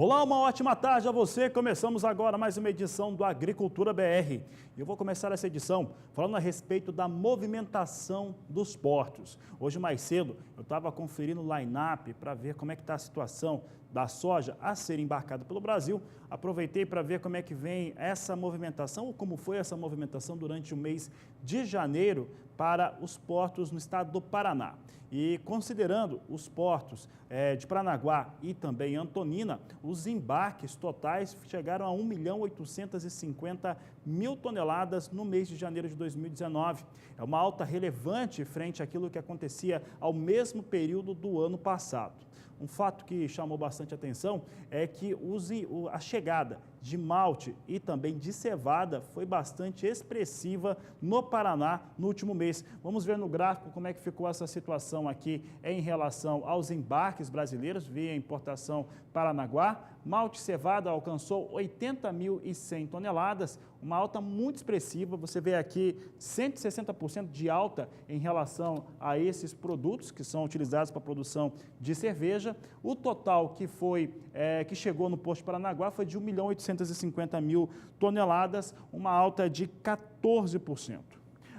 Olá, uma ótima tarde a você. Começamos agora mais uma edição do Agricultura BR. Eu vou começar essa edição falando a respeito da movimentação dos portos. Hoje mais cedo eu estava conferindo o line-up para ver como é que está a situação da soja a ser embarcada pelo Brasil. Aproveitei para ver como é que vem essa movimentação, ou como foi essa movimentação durante o mês de janeiro para os portos no estado do Paraná. E considerando os portos de Paranaguá e também Antonina, os embarques totais chegaram a 1.850.000 toneladas no mês de janeiro de 2019. É uma alta relevante frente àquilo que acontecia ao mesmo período do ano passado. Um fato que chamou bastante atenção é que a chegada de malte e também de cevada foi bastante expressiva no Paraná no último mês. Vamos ver no gráfico como é que ficou essa situação aqui em relação aos embarques brasileiros via importação Paranaguá. Malte e cevada alcançou 80.100 toneladas, uma alta muito expressiva. Você vê aqui 160% de alta em relação a esses produtos que são utilizados para a produção de cerveja. O total que chegou no Porto de Paranaguá foi de 1.850.000 toneladas, uma alta de 14%.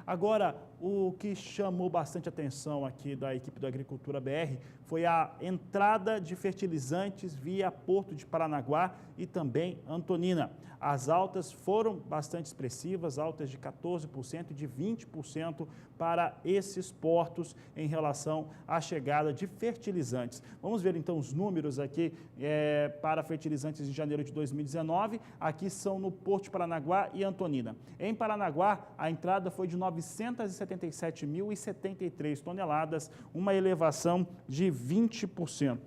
Agora, o que chamou bastante atenção aqui da equipe da Agricultura BR foi a entrada de fertilizantes via Porto de Paranaguá e também Antonina. As altas foram bastante expressivas, altas de 14% e de 20% para esses portos em relação à chegada de fertilizantes. Vamos ver então os números aqui para fertilizantes em janeiro de 2019. Aqui são no Porto de Paranaguá e Antonina. Em Paranaguá, a entrada foi de 977.073 toneladas, uma elevação de 20%.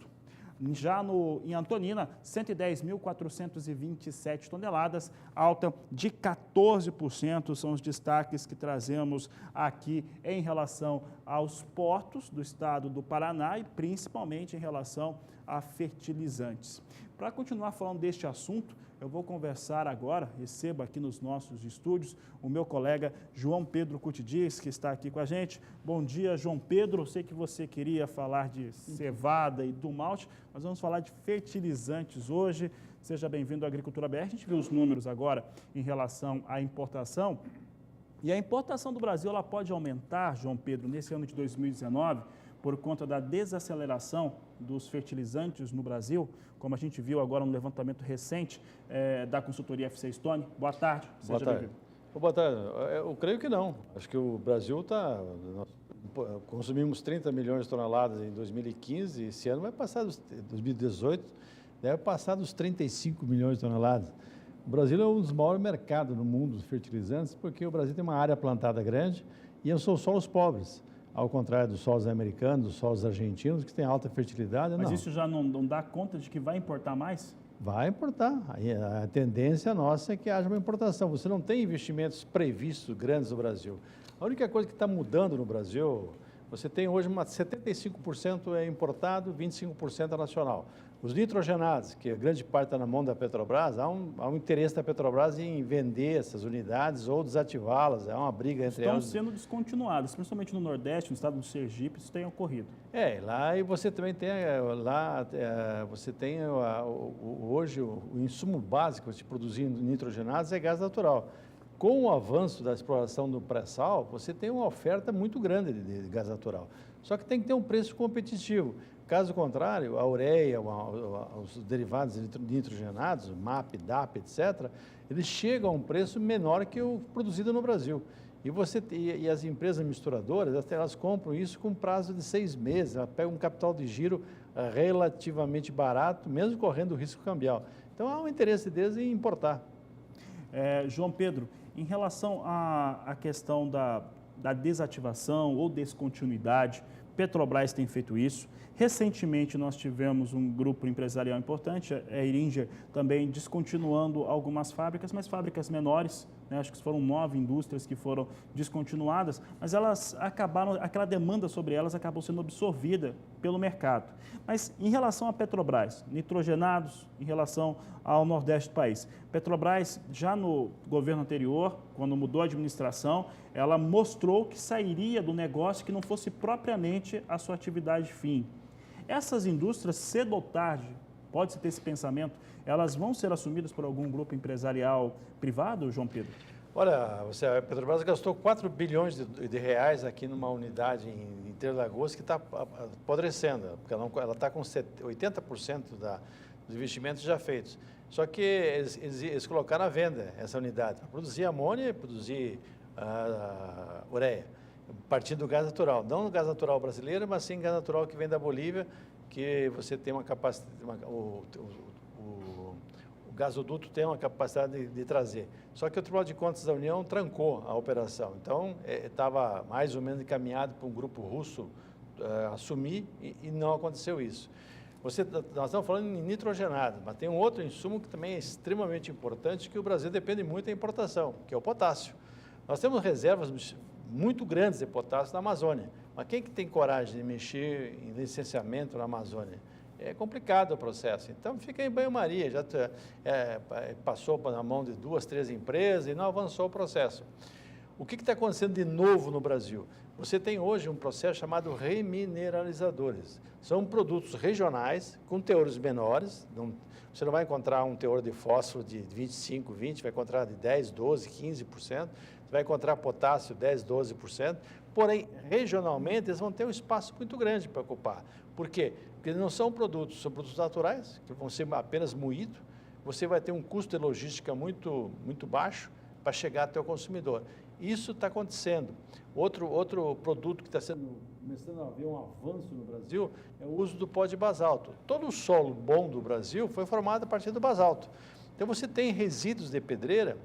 Já em Antonina, 110.427 toneladas, alta de 14%, são os destaques que trazemos aqui em relação aos portos do estado do Paraná e principalmente em relação a fertilizantes. Para continuar falando deste assunto, eu vou conversar agora, recebo aqui nos nossos estúdios o meu colega João Pedro Cutidias, que está aqui com a gente. Bom dia, João Pedro. Eu sei que você queria falar de cevada e do malte, mas vamos falar de fertilizantes hoje. Seja bem-vindo à Agricultura BR. A gente viu os números agora em relação à importação. E a importação do Brasil ela pode aumentar, João Pedro, nesse ano de 2019, por conta da desaceleração dos fertilizantes no Brasil, como a gente viu agora no levantamento recente da consultoria FC Stone. Boa tarde. Boa tarde. Boa tarde. Eu creio que não. Acho que o Brasil consumimos 30 milhões de toneladas em 2015, esse ano vai passar, 2018, deve passar dos 35 milhões de toneladas. O Brasil é um dos maiores mercados no mundo de fertilizantes, porque o Brasil tem uma área plantada grande e são solos pobres. Ao contrário dos solos americanos, dos solos argentinos, que têm alta fertilidade, Mas isso já não dá conta de que vai importar mais? Vai importar. A tendência nossa é que haja uma importação. Você não tem investimentos previstos grandes no Brasil. A única coisa que está mudando no Brasil, você tem hoje 75% é importado, 25% é nacional. Os nitrogenados, que a grande parte está na mão da Petrobras, há um interesse da Petrobras em vender essas unidades ou desativá-las, há uma briga entre elas. Estão sendo descontinuadas, principalmente no Nordeste, no estado do Sergipe, isso tem ocorrido. Lá e você também tem, hoje o insumo básico de produzir nitrogenados é gás natural. Com o avanço da exploração do pré-sal, você tem uma oferta muito grande de gás natural. Só que tem que ter um preço competitivo. Caso contrário, a ureia, os derivados nitrogenados, MAP, DAP, etc., eles chegam a um preço menor que o produzido no Brasil. E as empresas misturadoras, elas compram isso com prazo de 6 meses, elas pegam um capital de giro relativamente barato, mesmo correndo o risco cambial. Então, há um interesse deles em importar. João Pedro, em relação à questão da desativação ou descontinuidade, Petrobras tem feito isso. Recentemente, nós tivemos um grupo empresarial importante, a Iringer, também descontinuando algumas fábricas, mas fábricas menores, né? Acho que foram 9 indústrias que foram descontinuadas, mas elas acabaram, aquela demanda sobre elas acabou sendo absorvida pelo mercado. Mas em relação à Petrobras, nitrogenados, em relação ao Nordeste do país, Petrobras, já no governo anterior, quando mudou a administração, ela mostrou que sairia do negócio que não fosse propriamente a sua atividade fim. Essas indústrias, cedo ou tarde, pode-se ter esse pensamento, elas vão ser assumidas por algum grupo empresarial privado, João Pedro? Olha, a Petrobras gastou 4 bilhões de reais aqui numa unidade em Interlagos que está apodrecendo, porque ela está com 80% dos investimentos já feitos. Só que eles colocaram à venda essa unidade para produzir amônia e produzir ureia, partindo do gás natural. Não no gás natural brasileiro, mas sim gás natural que vem da Bolívia, que você tem uma capacidade, o gasoduto tem uma capacidade de trazer. Só que o Tribunal de Contas da União trancou a operação. Então, estava mais ou menos encaminhado para um grupo russo assumir e não aconteceu isso. Nós estamos falando em nitrogenado, mas tem um outro insumo que também é extremamente importante, que o Brasil depende muito da importação, que é o potássio. Nós temos reservas muito grandes de potássio na Amazônia, mas quem que tem coragem de mexer em licenciamento na Amazônia? É complicado o processo, então fica em banho-maria, já passou na mão de 2, 3 empresas e não avançou o processo. O que está acontecendo de novo no Brasil? Você tem hoje um processo chamado remineralizadores. São produtos regionais com teores menores, você não vai encontrar um teor de fósforo de 25, 20, vai encontrar de 10, 12, 15%, você vai encontrar potássio 10, 12%, porém, regionalmente, eles vão ter um espaço muito grande para ocupar. Por quê? Porque não são produtos, são produtos naturais, que vão ser apenas moídos, você vai ter um custo de logística muito baixo para chegar até o consumidor. Isso está acontecendo. Outro produto que está começando a haver um avanço no Brasil é o uso do pó de basalto. Todo o solo bom do Brasil foi formado a partir do basalto. Então, você tem resíduos de pedreira,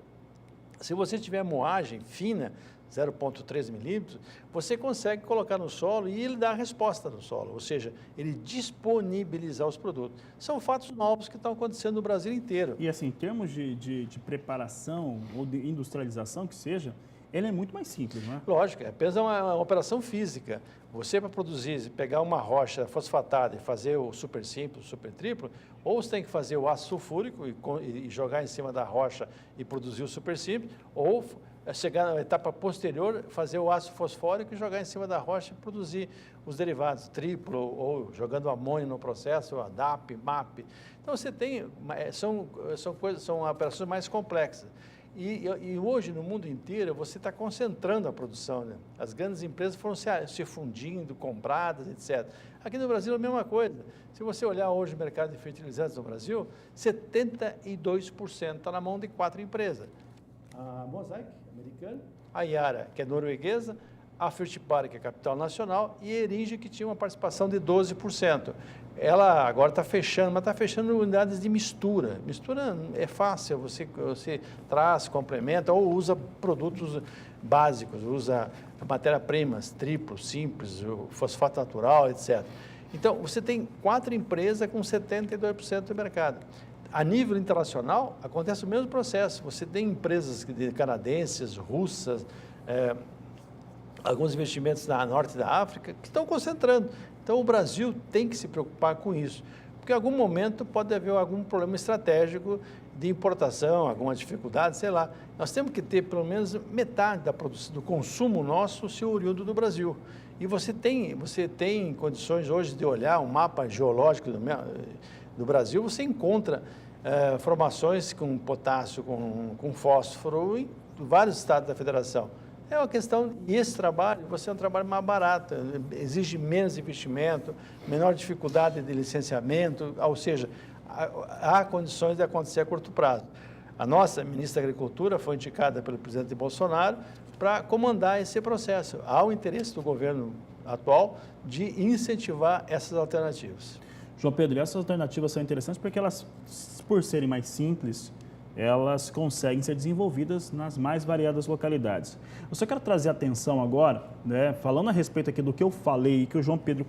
se você tiver moagem fina, 0,3 milímetros, você consegue colocar no solo e ele dá a resposta no solo, ou seja, ele disponibilizar os produtos. São fatos novos que estão acontecendo no Brasil inteiro. E assim, em termos de preparação ou de industrialização que seja, ele é muito mais simples, não é? Lógico, é apenas uma operação física. Você, para produzir, pegar uma rocha fosfatada e fazer o super simples, o super triplo, ou você tem que fazer o ácido sulfúrico e jogar em cima da rocha e produzir o super simples, ou chegar na etapa posterior, fazer o ácido fosfórico e jogar em cima da rocha e produzir os derivados, triplo, ou jogando amônio no processo, a DAP, MAP. Então, você tem, são operações mais complexas. E hoje, no mundo inteiro, você está concentrando a produção, né? As grandes empresas foram se fundindo, compradas, etc. Aqui no Brasil é a mesma coisa. Se você olhar hoje o mercado de fertilizantes no Brasil, 72% está na mão de 4 empresas. A Mosaic, americana, a Yara, que é norueguesa, a Fertipar, que é capital nacional, e a Eringe, que tinha uma participação de 12%. Ela agora está fechando, mas está fechando unidades de mistura. Mistura é fácil, você traz, complementa ou usa produtos básicos, usa matéria-primas, triplo, simples, fosfato natural, etc. Então, você tem 4 empresas com 72% do mercado. A nível internacional, acontece o mesmo processo. Você tem empresas canadenses, russas, alguns investimentos na norte da África que estão concentrando. Então, o Brasil tem que se preocupar com isso, porque em algum momento pode haver algum problema estratégico de importação, alguma dificuldade, sei lá. Nós temos que ter pelo menos metade do consumo nosso se oriundo do Brasil. E você tem condições hoje de olhar um mapa geológico do Brasil, você encontra formações com potássio, com fósforo em vários estados da federação. É uma questão, e esse trabalho, é um trabalho mais barato, exige menos investimento, menor dificuldade de licenciamento, ou seja, há condições de acontecer a curto prazo. A nossa ministra da Agricultura foi indicada pelo presidente Bolsonaro para comandar esse processo. Há o interesse do governo atual de incentivar essas alternativas. João Pedro, essas alternativas são interessantes porque elas, por serem mais simples, elas conseguem ser desenvolvidas nas mais variadas localidades. Eu só quero trazer atenção agora, né, falando a respeito aqui do que eu falei e que o João Pedro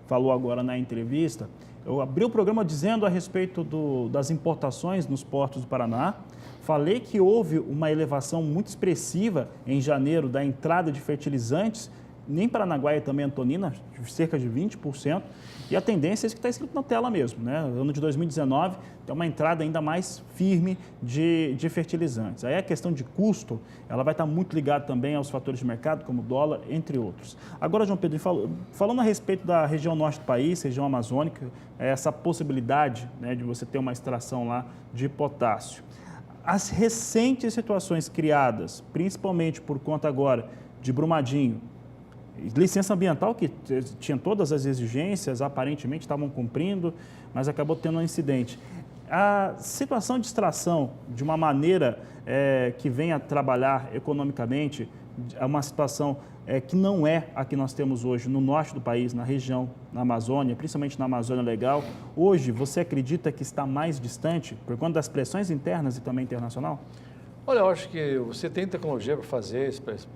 falou agora na entrevista, eu abri o programa dizendo a respeito das importações nos portos do Paraná, falei que houve uma elevação muito expressiva em janeiro da entrada de fertilizantes em Paranaguá e também Antonina, cerca de 20%, e a tendência é isso que está escrito na tela mesmo, né? No ano de 2019 tem uma entrada ainda mais firme de fertilizantes. Aí a questão de custo, ela vai estar muito ligada também aos fatores de mercado, como o dólar, entre outros. Agora, João Pedro, falando a respeito da região norte do país, região amazônica, essa possibilidade, né, de você ter uma extração lá de potássio. As recentes situações criadas, principalmente por conta agora de Brumadinho, licença ambiental que tinha todas as exigências, aparentemente estavam cumprindo, mas acabou tendo um incidente. A situação de extração, de uma maneira que venha trabalhar economicamente, é uma situação que não é a que nós temos hoje no norte do país, na região, na Amazônia, principalmente na Amazônia Legal. Hoje, você acredita que está mais distante por conta das pressões internas e também internacional? Olha, eu acho que você tem tecnologia para fazer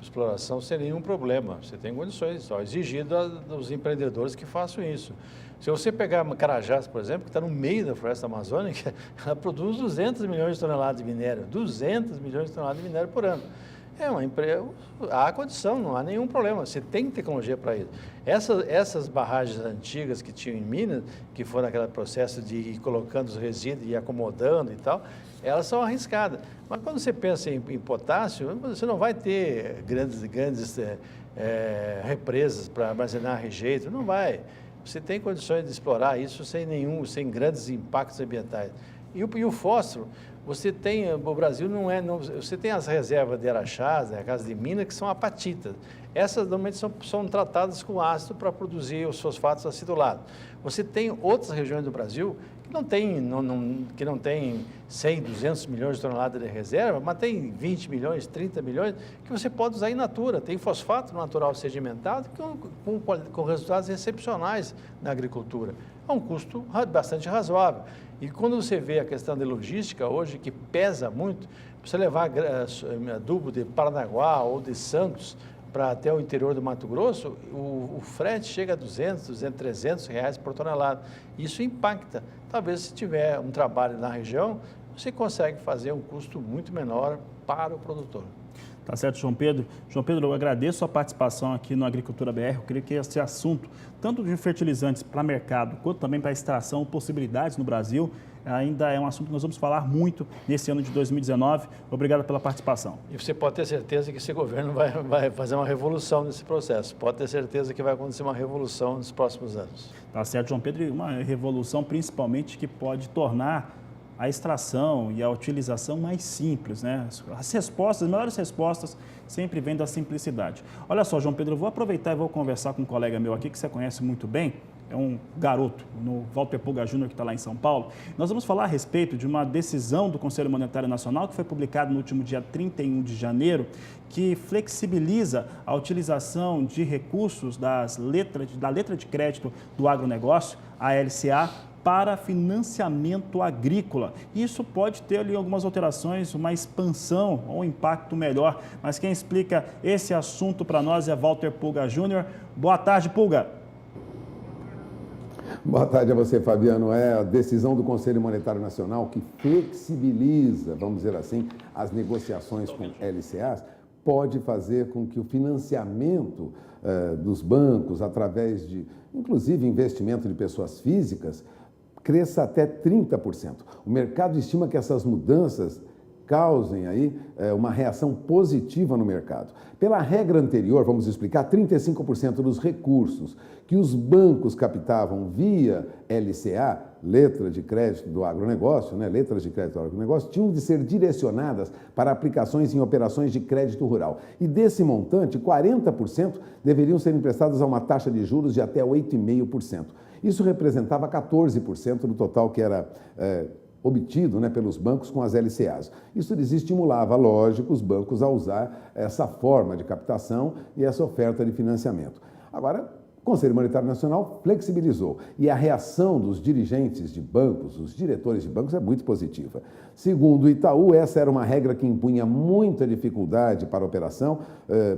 exploração sem nenhum problema. Você tem condições, só exigir dos empreendedores que façam isso. Se você pegar Carajás, por exemplo, que está no meio da floresta amazônica, ela produz 200 milhões de toneladas de minério, 200 milhões de toneladas de minério por ano. É uma empresa, há condição, não há nenhum problema, você tem tecnologia para isso. Essas barragens antigas que tinham em Minas, que foram aquele processo de ir colocando os resíduos e acomodando e tal, elas são arriscadas. Mas quando você pensa em potássio, você não vai ter grandes represas para armazenar rejeito, não vai. Você tem condições de explorar isso sem grandes impactos ambientais. E o fósforo, você tem, o Brasil você tem as reservas de Araxás, a casa de Minas, que são apatitas. Essas normalmente são tratadas com ácido para produzir os fosfatos acidulados. Você tem outras regiões do Brasil que não tem 100, 200 milhões de toneladas de reserva, mas tem 20 milhões, 30 milhões, que você pode usar in natura. Tem fosfato natural sedimentado com resultados excepcionais na agricultura. É um custo bastante razoável. E quando você vê a questão de logística hoje, que pesa muito, você levar adubo de Paranaguá ou de Santos para até o interior do Mato Grosso, o frete chega a 200, 300 reais por tonelada. Isso impacta. Talvez se tiver um trabalho na região, você consegue fazer um custo muito menor para o produtor. Tá certo, João Pedro. João Pedro, eu agradeço a participação aqui no Agricultura BR. Eu creio que esse assunto, tanto de fertilizantes para mercado, quanto também para extração, possibilidades no Brasil, ainda é um assunto que nós vamos falar muito nesse ano de 2019. Obrigado pela participação. E você pode ter certeza que esse governo vai fazer uma revolução nesse processo. Pode ter certeza que vai acontecer uma revolução nos próximos anos. Tá certo, João Pedro. Uma revolução principalmente que pode tornar a extração e a utilização mais simples, né? As melhores respostas sempre vêm da simplicidade. Olha só, João Pedro, eu vou aproveitar e vou conversar com um colega meu aqui que você conhece muito bem, é um garoto, no Walter Pulga Júnior, que está lá em São Paulo. Nós vamos falar a respeito de uma decisão do Conselho Monetário Nacional que foi publicada no último dia 31 de janeiro, que flexibiliza a utilização de recursos da letra de crédito do agronegócio, a LCA, para financiamento agrícola. Isso pode ter ali algumas alterações, uma expansão ou um impacto melhor. Mas quem explica esse assunto para nós é Walter Pulga Júnior. Boa tarde, Pulga. Boa tarde a você, Fabiano. É a decisão do Conselho Monetário Nacional que flexibiliza, vamos dizer assim, as negociações com LCAs, pode fazer com que o financiamento dos bancos, através de, inclusive, investimento de pessoas físicas, cresça até 30%. O mercado estima que essas mudanças causem aí uma reação positiva no mercado. Pela regra anterior, vamos explicar, 35% dos recursos que os bancos captavam via LCA, letra de crédito do agronegócio, letras de crédito do agronegócio, tinham de ser direcionadas para aplicações em operações de crédito rural. E desse montante, 40% deveriam ser emprestados a uma taxa de juros de até 8,5%. Isso representava 14% do total que era obtido pelos bancos com as LCAs. Isso desestimulava, lógico, os bancos a usar essa forma de captação e essa oferta de financiamento. Agora, o Conselho Monetário Nacional flexibilizou e a reação dos dirigentes de bancos, os diretores de bancos, é muito positiva. Segundo o Itaú, essa era uma regra que impunha muita dificuldade para a operação,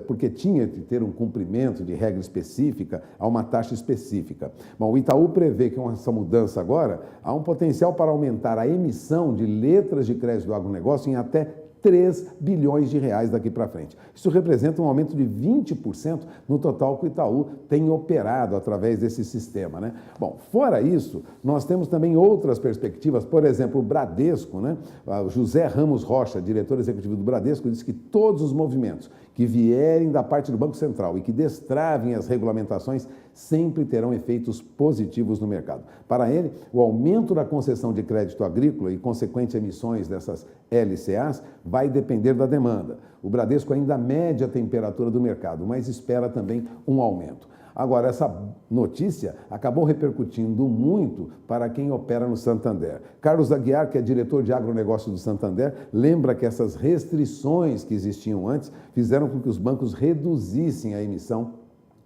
porque tinha de ter um cumprimento de regra específica a uma taxa específica. Bom, o Itaú prevê que com essa mudança agora, há um potencial para aumentar a emissão de letras de crédito do agronegócio em até 3 bilhões de reais daqui para frente. Isso representa um aumento de 20% no total que o Itaú tem operado através desse sistema, né? Bom, fora isso, nós temos também outras perspectivas. Por exemplo, o Bradesco, né? O José Ramos Rocha, diretor executivo do Bradesco, disse que todos os movimentos que vierem da parte do Banco Central e que destravem as regulamentações sempre terão efeitos positivos no mercado. Para ele, o aumento da concessão de crédito agrícola e consequente emissões dessas LCAs vai depender da demanda. O Bradesco ainda mede a temperatura do mercado, mas espera também um aumento. Agora, essa notícia acabou repercutindo muito para quem opera no Santander. Carlos Aguiar, que é diretor de agronegócio do Santander, lembra que essas restrições que existiam antes fizeram com que os bancos reduzissem a emissão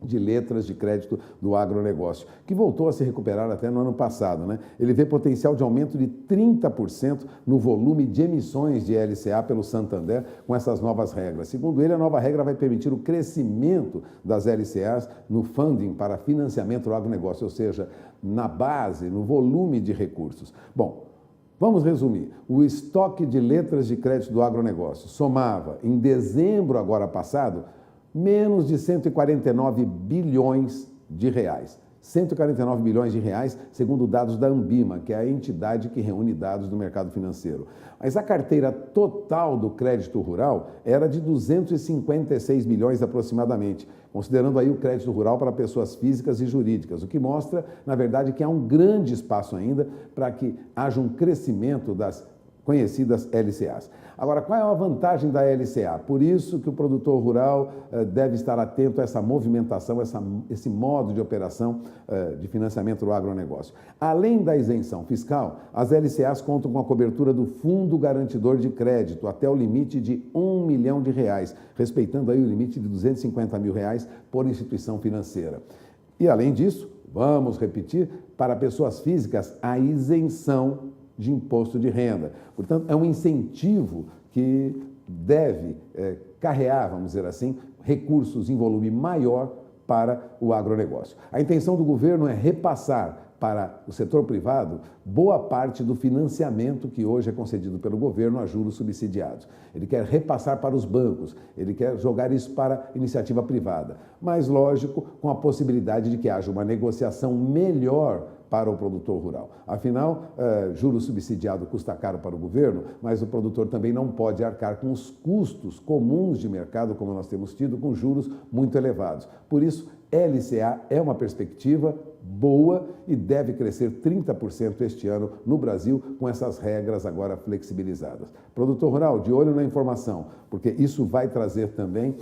de letras de crédito do agronegócio, que voltou a se recuperar até no ano passado, né? Ele vê potencial de aumento de 30% no volume de emissões de LCA pelo Santander com essas novas regras. Segundo ele, a nova regra vai permitir o crescimento das LCAs no funding para financiamento do agronegócio, ou seja, na base, no volume de recursos. Bom, vamos resumir. O estoque de letras de crédito do agronegócio somava, em dezembro agora passado, menos de 149 bilhões de reais. 149 bilhões de reais, segundo dados da Ambima, que é a entidade que reúne dados do mercado financeiro. Mas a carteira total do crédito rural era de 256 bilhões aproximadamente, considerando aí o crédito rural para pessoas físicas e jurídicas, o que mostra, na verdade, que há um grande espaço ainda para que haja um crescimento das conhecidas LCAs. Agora, qual é a vantagem da LCA? Por isso que o produtor rural deve estar atento a essa movimentação, esse modo de operação de financiamento do agronegócio. Além da isenção fiscal, as LCAs contam com a cobertura do Fundo Garantidor de Crédito até o limite de R$1 milhão, respeitando aí o limite de R$250 mil por instituição financeira. E, além disso, vamos repetir, para pessoas físicas, a isenção de imposto de renda. Portanto, é um incentivo que deve carrear, vamos dizer assim, recursos em volume maior para o agronegócio. A intenção do governo é repassar para o setor privado boa parte do financiamento que hoje é concedido pelo governo a juros subsidiados. Ele quer repassar para os bancos, ele quer jogar isso para a iniciativa privada, mas, lógico, com a possibilidade de que haja uma negociação melhor para o produtor rural. Afinal, juro subsidiado custa caro para o governo, mas o produtor também não pode arcar com os custos comuns de mercado, como nós temos tido, com juros muito elevados. Por isso, LCA é uma perspectiva boa e deve crescer 30% este ano no Brasil, com essas regras agora flexibilizadas. Produtor rural, de olho na informação, porque isso vai trazer também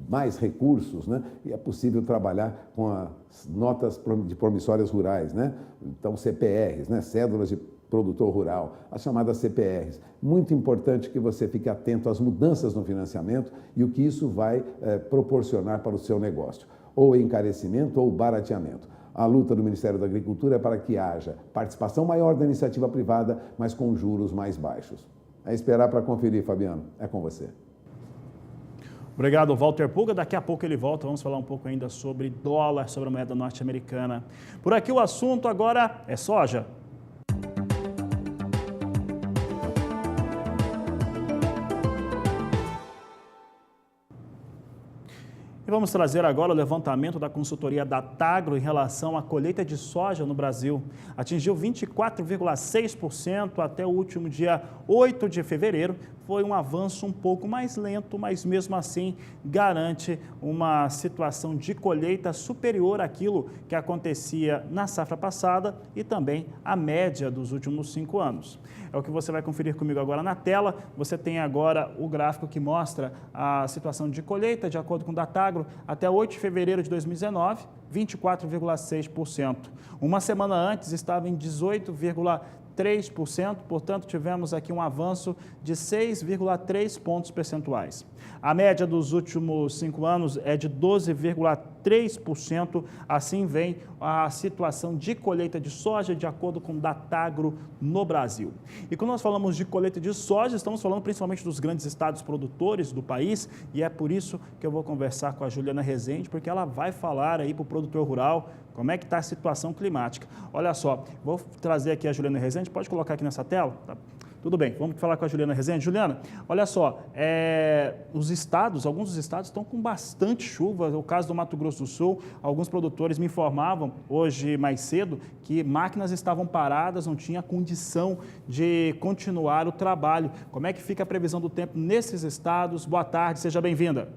mais recursos, né? E é possível trabalhar com as notas de promissórias rurais, né? Então, CPRs, né? Cédulas de produtor rural, as chamadas CPRs. Muito importante que você fique atento às mudanças no financiamento e o que isso vai proporcionar para o seu negócio, ou encarecimento ou barateamento. A luta do Ministério da Agricultura é para que haja participação maior da iniciativa privada, mas com juros mais baixos. É esperar para conferir, Fabiano. É com você. Obrigado, Walter Pulga. Daqui a pouco ele volta. Vamos falar um pouco ainda sobre dólar, sobre a moeda norte-americana. Por aqui o assunto agora é soja. E vamos trazer agora o levantamento da consultoria Datagro em relação à colheita de soja no Brasil. Atingiu 24,6% até o último dia 8 de fevereiro. Foi um avanço um pouco mais lento, mas mesmo assim garante uma situação de colheita superior àquilo que acontecia na safra passada e também a média dos últimos 5 anos. É o que você vai conferir comigo agora na tela. Você tem agora o gráfico que mostra a situação de colheita, de acordo com o Datagro, até 8 de fevereiro de 2019, 24,6%. Uma semana antes estava em 18,3%, portanto, tivemos aqui um avanço de 6,3 pontos percentuais. A média dos últimos 5 anos é de 12,3%, assim vem a situação de colheita de soja de acordo com o Datagro no Brasil. E quando nós falamos de colheita de soja, estamos falando principalmente dos grandes estados produtores do país, e é por isso que eu vou conversar com a Juliana Rezende, porque ela vai falar aí para o produtor rural como é que está a situação climática. Olha só, vou trazer aqui a Juliana Rezende, pode colocar aqui nessa tela? Tá. Tudo bem, vamos falar com a Juliana Rezende. Juliana, olha só, alguns dos estados estão com bastante chuva, o caso do Mato Grosso do Sul, alguns produtores me informavam hoje mais cedo que máquinas estavam paradas, não tinha condição de continuar o trabalho. Como é que fica a previsão do tempo nesses estados? Boa tarde, seja bem-vinda.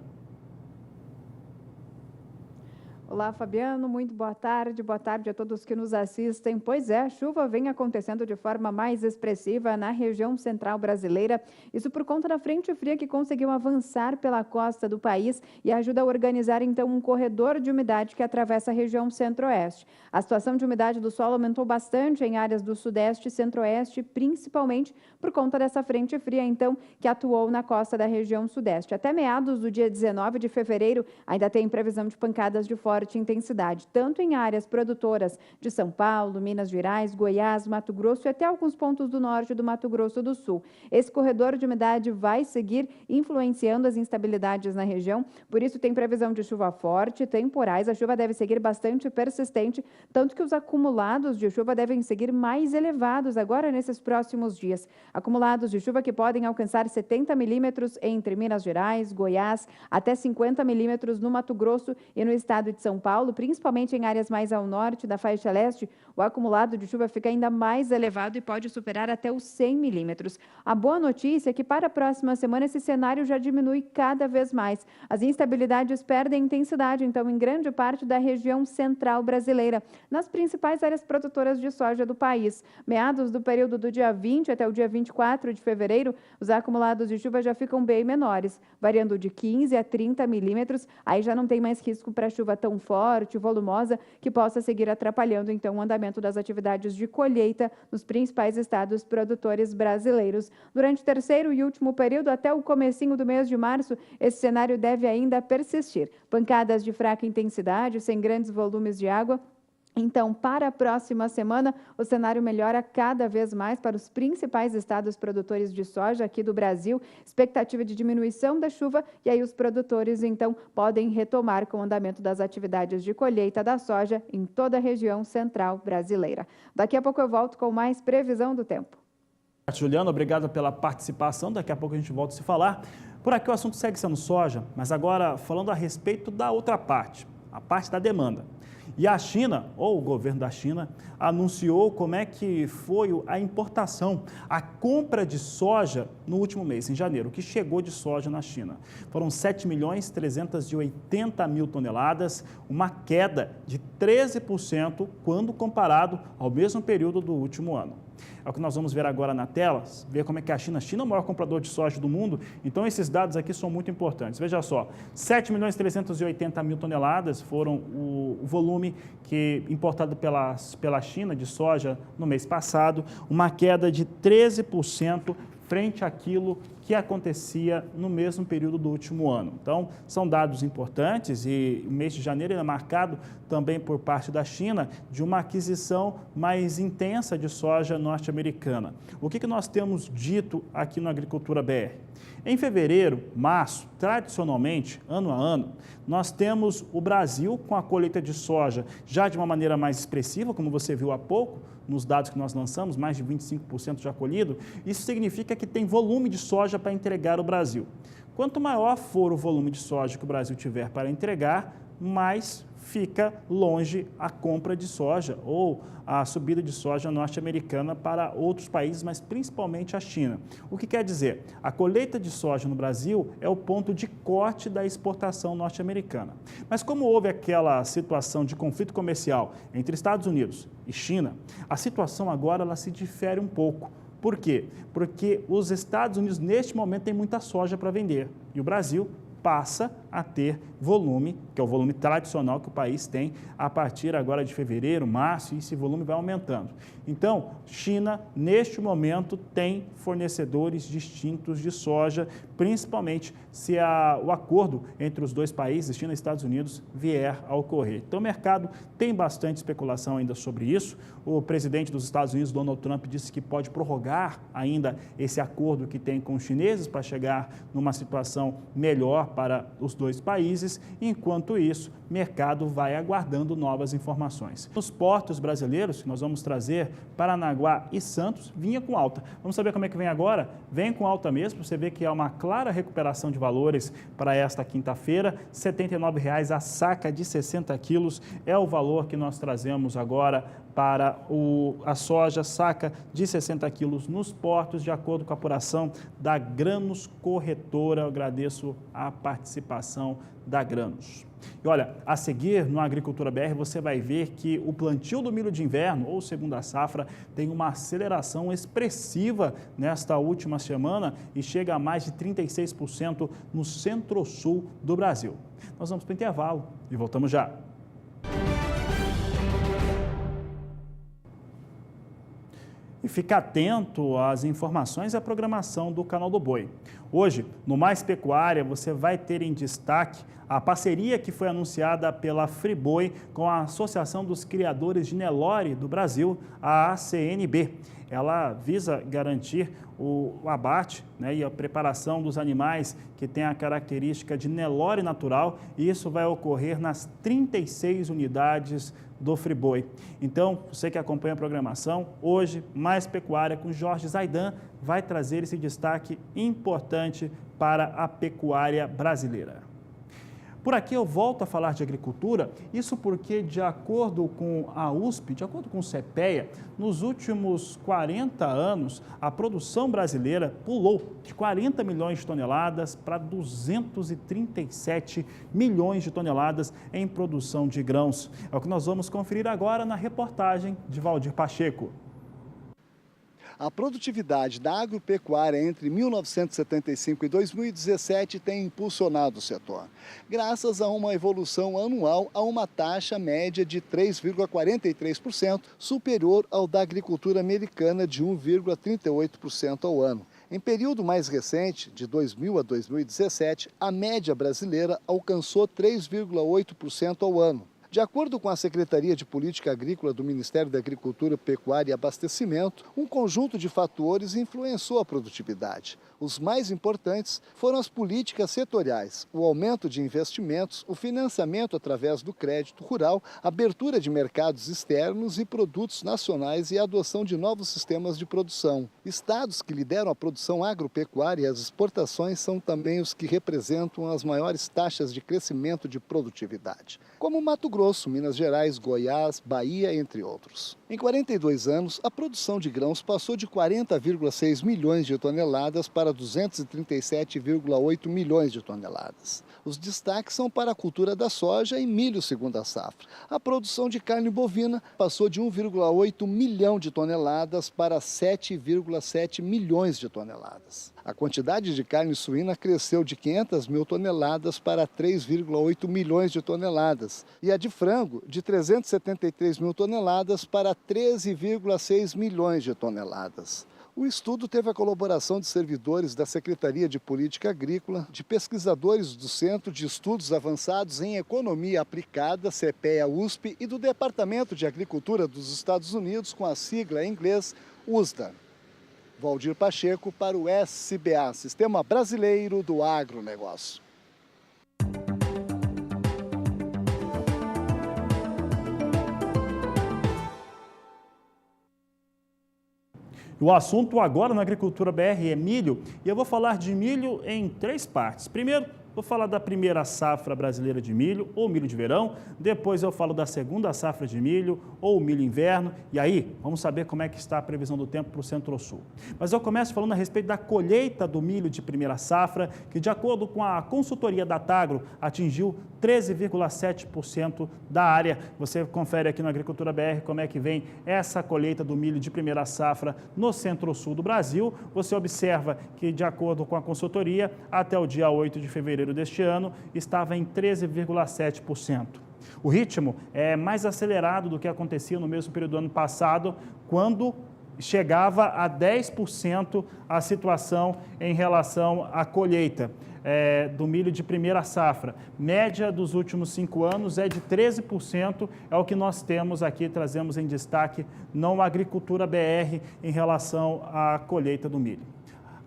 Olá, Fabiano, muito boa tarde a todos que nos assistem. Pois é, a chuva vem acontecendo de forma mais expressiva na região central brasileira, isso por conta da frente fria que conseguiu avançar pela costa do país e ajuda a organizar então um corredor de umidade que atravessa a região centro-oeste. A situação de umidade do solo aumentou bastante em áreas do sudeste e centro-oeste, principalmente por conta dessa frente fria então que atuou na costa da região sudeste. Até meados do dia 19 de fevereiro ainda tem previsão de pancadas de forte intensidade, tanto em áreas produtoras de São Paulo, Minas Gerais, Goiás, Mato Grosso e até alguns pontos do norte do Mato Grosso do Sul. Esse corredor de umidade vai seguir influenciando as instabilidades na região, por isso tem previsão de chuva forte, temporais, a chuva deve seguir bastante persistente, tanto que os acumulados de chuva devem seguir mais elevados agora nesses próximos dias. Acumulados de chuva que podem alcançar 70 milímetros entre Minas Gerais, Goiás, até 50 milímetros no Mato Grosso e no estado de São Paulo, principalmente em áreas mais ao norte da faixa leste, o acumulado de chuva fica ainda mais elevado e pode superar até os 100 milímetros. A boa notícia é que para a próxima semana esse cenário já diminui cada vez mais. As instabilidades perdem intensidade, então, em grande parte da região central brasileira, nas principais áreas produtoras de soja do país. Meados do período do dia 20 até o dia 24 de fevereiro, os acumulados de chuva já ficam bem menores, variando de 15 a 30 milímetros, aí já não tem mais risco para chuva tão forte, volumosa, que possa seguir atrapalhando, então, o andamento das atividades de colheita nos principais estados produtores brasileiros. Durante o terceiro e último período, até o comecinho do mês de março, esse cenário deve ainda persistir. Pancadas de fraca intensidade, sem grandes volumes de água. Então, para a próxima semana, o cenário melhora cada vez mais para os principais estados produtores de soja aqui do Brasil. Expectativa de diminuição da chuva e aí os produtores, então, podem retomar com o andamento das atividades de colheita da soja em toda a região central brasileira. Daqui a pouco eu volto com mais previsão do tempo. Juliana, obrigado pela participação. Daqui a pouco a gente volta a se falar. Por aqui o assunto segue sendo soja, mas agora falando a respeito da outra parte, a parte da demanda. E a China, ou o governo da China, anunciou como é que foi a importação, a compra de soja no último mês, em janeiro, o que chegou de soja na China. Foram 7.380.000 toneladas, uma queda de 13% quando comparado ao mesmo período do último ano. É o que nós vamos ver agora na tela, ver como é que a China é o maior comprador de soja do mundo, então esses dados aqui são muito importantes. Veja só, 7.380.000 toneladas foram o volume importado pela China de soja no mês passado, uma queda de 13% frente àquilo que acontecia no mesmo período do último ano. Então, são dados importantes e o mês de janeiro é marcado também por parte da China de uma aquisição mais intensa de soja norte-americana. O que nós temos dito aqui no Agricultura BR? Em fevereiro, março, tradicionalmente, ano a ano, nós temos o Brasil com a colheita de soja já de uma maneira mais expressiva, como você viu há pouco, nos dados que nós lançamos, mais de 25% já colhido. Isso significa que tem volume de soja para entregar o Brasil. Quanto maior for o volume de soja que o Brasil tiver para entregar, mais fica longe a compra de soja ou a subida de soja norte-americana para outros países, mas principalmente a China. O que quer dizer? A colheita de soja no Brasil é o ponto de corte da exportação norte-americana. Mas como houve aquela situação de conflito comercial entre Estados Unidos e China, a situação agora ela se difere um pouco. Por quê? Porque os Estados Unidos, neste momento, têm muita soja para vender e o Brasil passa a ter volume, que é o volume tradicional que o país tem a partir agora de fevereiro, março, e esse volume vai aumentando. Então, China, neste momento, tem fornecedores distintos de soja, principalmente se o acordo entre os dois países, China e Estados Unidos, vier a ocorrer. Então, o mercado tem bastante especulação ainda sobre isso. O presidente dos Estados Unidos, Donald Trump, disse que pode prorrogar ainda esse acordo que tem com os chineses para chegar numa situação melhor para os dois países. Enquanto isso, o mercado vai aguardando novas informações. Nos portos brasileiros, que nós vamos trazer, Paranaguá e Santos, vinha com alta. Vamos saber como é que vem agora? Vem com alta mesmo, você vê que há uma clara recuperação de valores para esta quinta-feira. R$ 79,00 a saca de 60 quilos é o valor que nós trazemos agora para a soja saca de 60 quilos nos portos, de acordo com a apuração da Grãos Corretora. Eu agradeço a participação da Grãos. E olha, a seguir no Agricultura BR você vai ver que o plantio do milho de inverno, ou segunda safra, tem uma aceleração expressiva nesta última semana e chega a mais de 36% no centro-sul do Brasil. Nós vamos para o intervalo e voltamos já. E fique atento às informações e à programação do Canal do Boi. Hoje, no Mais Pecuária, você vai ter em destaque a parceria que foi anunciada pela Friboi com a Associação dos Criadores de Nelore do Brasil, a ACNB. Ela visa garantir o abate, e a preparação dos animais que tem a característica de Nelore natural, e isso vai ocorrer nas 36 unidades do Friboi. Então, você que acompanha a programação, hoje, Mais Pecuária com Jorge Zaidan vai trazer esse destaque importante para a pecuária brasileira. Por aqui eu volto a falar de agricultura, isso porque, de acordo com a USP, de acordo com o CPEA, nos últimos 40 anos, a produção brasileira pulou de 40 milhões de toneladas para 237 milhões de toneladas em produção de grãos. É o que nós vamos conferir agora na reportagem de Valdir Pacheco. A produtividade da agropecuária entre 1975 e 2017 tem impulsionado o setor, graças a uma evolução anual a uma taxa média de 3,43%, superior ao da agricultura americana de 1,38% ao ano. Em período mais recente, de 2000 a 2017, a média brasileira alcançou 3,8% ao ano. De acordo com a Secretaria de Política Agrícola do Ministério da Agricultura, Pecuária e Abastecimento, um conjunto de fatores influenciou a produtividade. Os mais importantes foram as políticas setoriais, o aumento de investimentos, o financiamento através do crédito rural, abertura de mercados externos e produtos nacionais e a adoção de novos sistemas de produção. Estados que lideram a produção agropecuária e as exportações são também os que representam as maiores taxas de crescimento de produtividade, como Mato Grosso, Minas Gerais, Goiás, Bahia, entre outros. Em 42 anos, a produção de grãos passou de 40,6 milhões de toneladas para 237,8 milhões de toneladas. Os destaques são para a cultura da soja e milho segunda safra. A produção de carne bovina passou de 1,8 milhão de toneladas para 7,7 milhões de toneladas. A quantidade de carne suína cresceu de 500 mil toneladas para 3,8 milhões de toneladas e a de frango de 373 mil toneladas para 13,6 milhões de toneladas. O estudo teve a colaboração de servidores da Secretaria de Política Agrícola, de pesquisadores do Centro de Estudos Avançados em Economia Aplicada, CPEA-USP, e do Departamento de Agricultura dos Estados Unidos, com a sigla em inglês USDA. Valdir Pacheco para o SBA, Sistema Brasileiro do Agronegócio. O assunto agora na Agricultura BR é milho, e eu vou falar de milho em 3 partes. Primeiro, vou falar da primeira safra brasileira de milho, ou milho de verão. Depois eu falo da segunda safra de milho, ou milho inverno. E aí, vamos saber como é que está a previsão do tempo para o Centro-Sul. Mas eu começo falando a respeito da colheita do milho de primeira safra, que de acordo com a consultoria da Tagro, atingiu 13,7% da área. Você confere aqui na Agricultura BR como é que vem essa colheita do milho de primeira safra no Centro-Sul do Brasil. Você observa que, de acordo com a consultoria, até o dia 8 de fevereiro deste ano, estava em 13,7%. O ritmo é mais acelerado do que acontecia no mesmo período do ano passado, quando chegava a 10% a situação em relação à colheita do milho de primeira safra. Média dos últimos 5 anos é de 13%, é o que nós temos aqui, trazemos em destaque no Agricultura BR em relação à colheita do milho.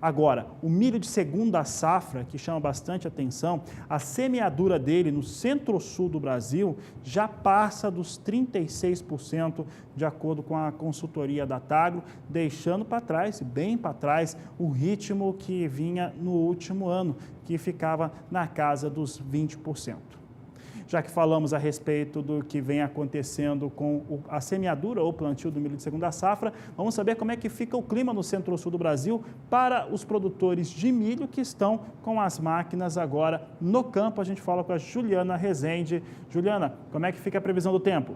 Agora, o milho de segunda safra, que chama bastante atenção, a semeadura dele no centro-sul do Brasil já passa dos 36%, de acordo com a consultoria da Tagro, deixando para trás, bem para trás, o ritmo que vinha no último ano, que ficava na casa dos 20%. Já que falamos a respeito do que vem acontecendo com a semeadura ou plantio do milho de segunda safra, vamos saber como é que fica o clima no centro-sul do Brasil para os produtores de milho que estão com as máquinas agora no campo. A gente fala com a Juliana Rezende. Juliana, como é que fica a previsão do tempo?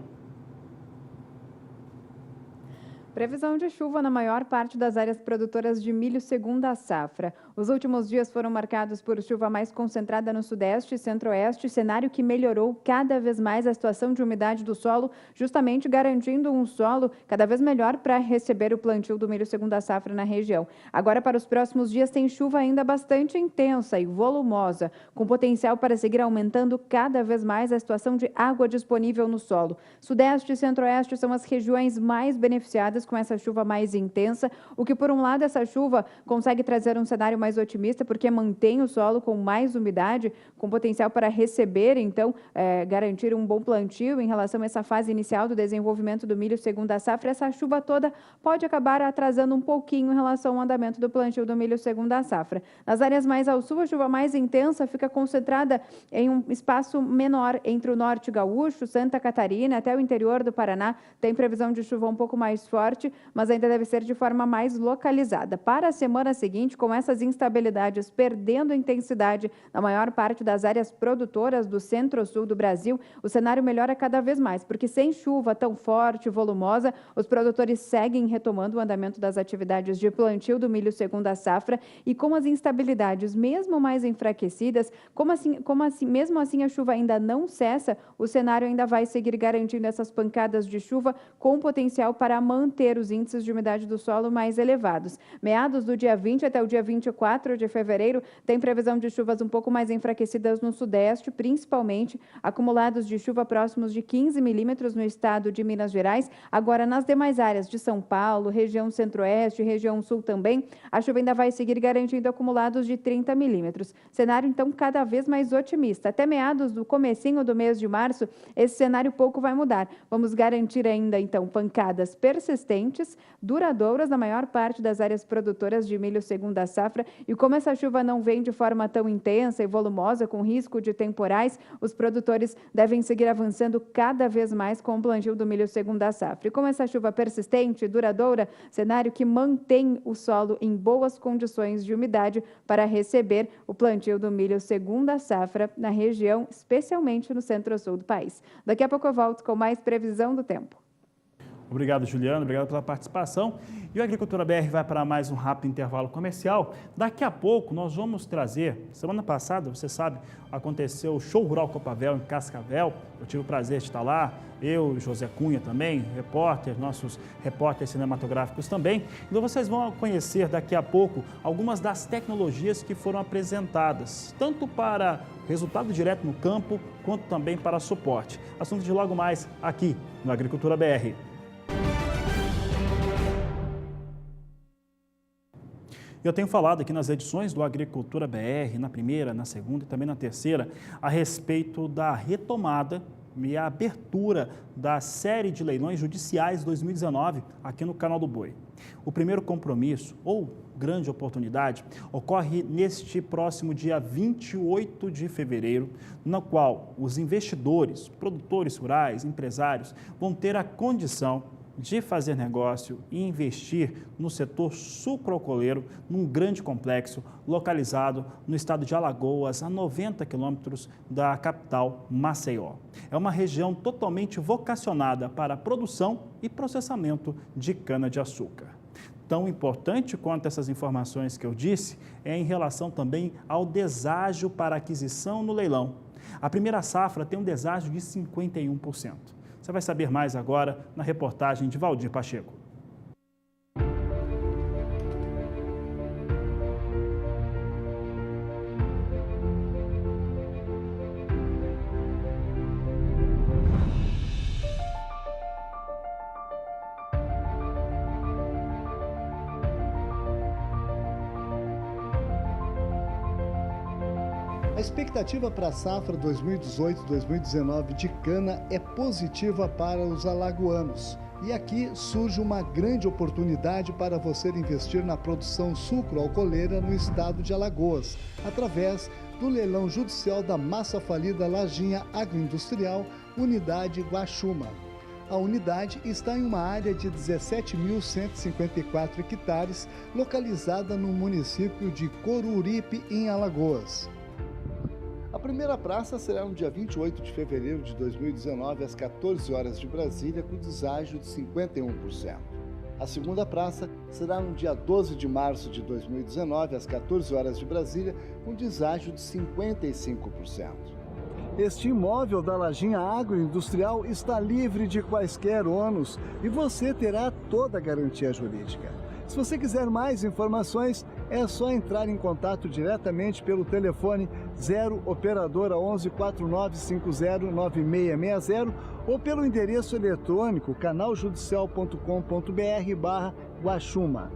Previsão de chuva na maior parte das áreas produtoras de milho segunda safra. Os últimos dias foram marcados por chuva mais concentrada no sudeste e centro-oeste, cenário que melhorou cada vez mais a situação de umidade do solo, justamente garantindo um solo cada vez melhor para receber o plantio do milho segunda safra na região. Agora, para os próximos dias, tem chuva ainda bastante intensa e volumosa, com potencial para seguir aumentando cada vez mais a situação de água disponível no solo. Sudeste e centro-oeste são as regiões mais beneficiadas com essa chuva mais intensa, o que, por um lado, essa chuva consegue trazer um cenário mais otimista, porque mantém o solo com mais umidade, com potencial para receber, então, garantir um bom plantio em relação a essa fase inicial do desenvolvimento do milho segunda safra. Essa chuva toda pode acabar atrasando um pouquinho em relação ao andamento do plantio do milho segunda safra. Nas áreas mais ao sul, a chuva mais intensa fica concentrada em um espaço menor entre o norte gaúcho, Santa Catarina, até o interior do Paraná. Tem previsão de chuva um pouco mais forte, mas ainda deve ser de forma mais localizada. Para a semana seguinte, com essas instabilidades perdendo intensidade na maior parte das áreas produtoras do centro-sul do Brasil, o cenário melhora cada vez mais, porque sem chuva tão forte e volumosa, os produtores seguem retomando o andamento das atividades de plantio do milho segunda safra e com as instabilidades mesmo mais enfraquecidas, mesmo assim a chuva ainda não cessa, o cenário ainda vai seguir garantindo essas pancadas de chuva com potencial para manter os índices de umidade do solo mais elevados. Meados do dia 20 até o dia 24 de fevereiro, tem previsão de chuvas um pouco mais enfraquecidas no sudeste, principalmente acumulados de chuva próximos de 15 milímetros no estado de Minas Gerais. Agora, nas demais áreas de São Paulo, região centro-oeste e região sul também, a chuva ainda vai seguir garantindo acumulados de 30 milímetros. Cenário, então, cada vez mais otimista. Até meados do comecinho do mês de março, esse cenário pouco vai mudar. Vamos garantir ainda, então, pancadas persistentes, duradouras na maior parte das áreas produtoras de milho segunda safra, e como essa chuva não vem de forma tão intensa e volumosa, com risco de temporais, os produtores devem seguir avançando cada vez mais com o plantio do milho segunda safra. E como essa chuva persistente e duradoura, cenário que mantém o solo em boas condições de umidade para receber o plantio do milho segunda safra na região, especialmente no centro-sul do país. Daqui a pouco eu volto com mais previsão do tempo. Obrigado, Juliana. Obrigado pela participação. E o Agricultura BR vai para mais um rápido intervalo comercial. Daqui a pouco nós vamos trazer, semana passada, você sabe, aconteceu o Show Rural Copavel em Cascavel. Eu tive o prazer de estar lá, eu, José Cunha também, repórter, nossos repórteres cinematográficos também. Então vocês vão conhecer daqui a pouco algumas das tecnologias que foram apresentadas, tanto para resultado direto no campo, quanto também para suporte. Assunto de logo mais aqui no Agricultura BR. Eu tenho falado aqui nas edições do Agricultura BR, na primeira, na segunda e também na terceira, a respeito da retomada e a abertura da série de leilões judiciais 2019 aqui no Canal do Boi. O primeiro compromisso, ou grande oportunidade, ocorre neste próximo dia 28 de fevereiro, no qual os investidores, produtores rurais, empresários, vão ter a condição de fazer negócio e investir no setor sucroalcooleiro, num grande complexo localizado no estado de Alagoas, a 90 quilômetros da capital Maceió. É uma região totalmente vocacionada para a produção e processamento de cana-de-açúcar. Tão importante quanto essas informações que eu disse é em relação também ao deságio para aquisição no leilão. A primeira safra tem um deságio de 51%. Você vai saber mais agora na reportagem de Valdir Pacheco. A expectativa para a safra 2018-2019 de cana é positiva para os alagoanos. E aqui surge uma grande oportunidade para você investir na produção sucro-alcooleira no estado de Alagoas, através do leilão judicial da massa falida Lajinha Agroindustrial, Unidade Guaxuma. A unidade está em uma área de 17.154 hectares, localizada no município de Coruripe, em Alagoas. A primeira praça será no dia 28 de fevereiro de 2019, às 14 horas de Brasília, com deságio de 51%. A segunda praça será no dia 12 de março de 2019, às 14 horas de Brasília, com deságio de 55%. Este imóvel da Lajinha Agroindustrial está livre de quaisquer ônus e você terá toda a garantia jurídica. Se você quiser mais informações, é só entrar em contato diretamente pelo telefone 0 operadora 11 4950 9660 ou pelo endereço eletrônico canaljudicial.com.br/Guaxuma.